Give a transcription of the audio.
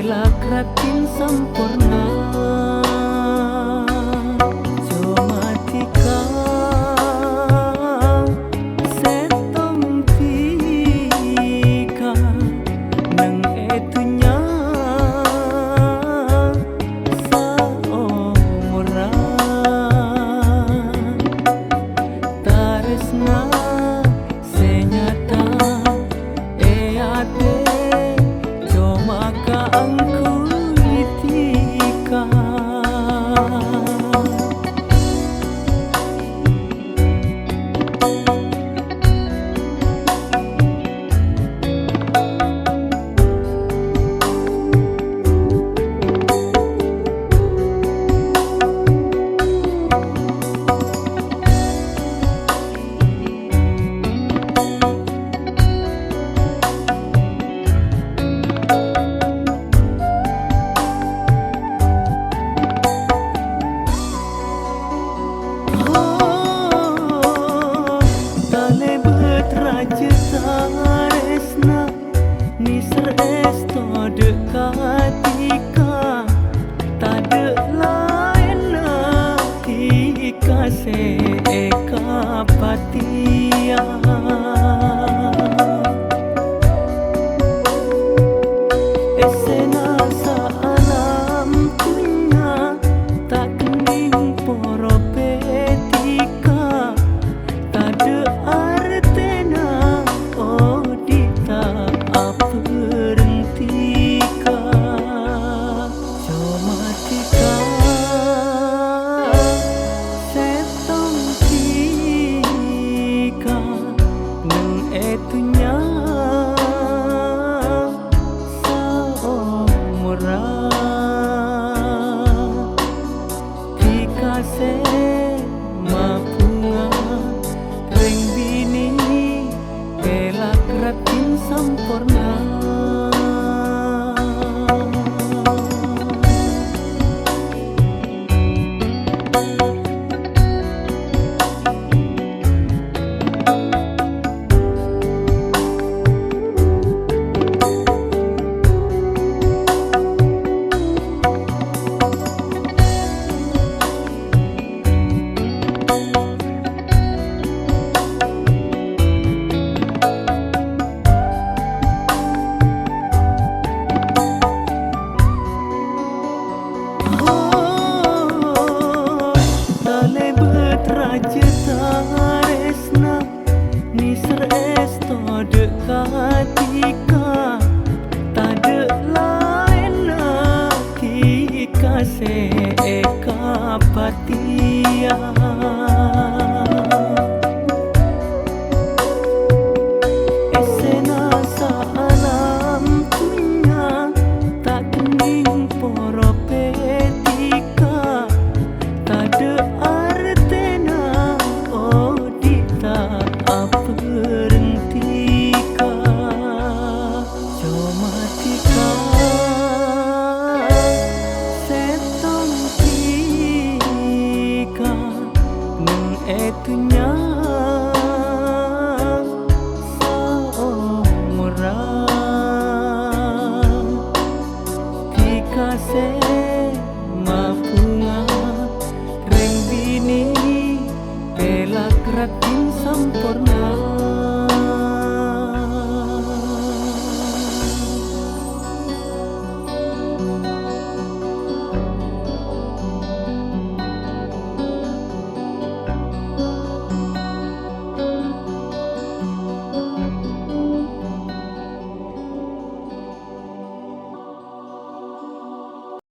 elak ratin sempurna. Jomatika setom tika nang etunya saomora taresna senyata eate jomaka angku itika. Taresna nisar esto dekatika tade lain tika se eka patia. Esena sa alam punya tak kening poropetika tade artena odita aperentika. Jomatika setong tika nang etunya saomora tika se mapunga ring bini elak ratin sempurna. Taresna nisar esto dekatika tade lain tika se eka patia. Esena sa alam punya tak kening poropetika tade artena odita aperentika. Jomatika setong tika nang etunya saomora tika se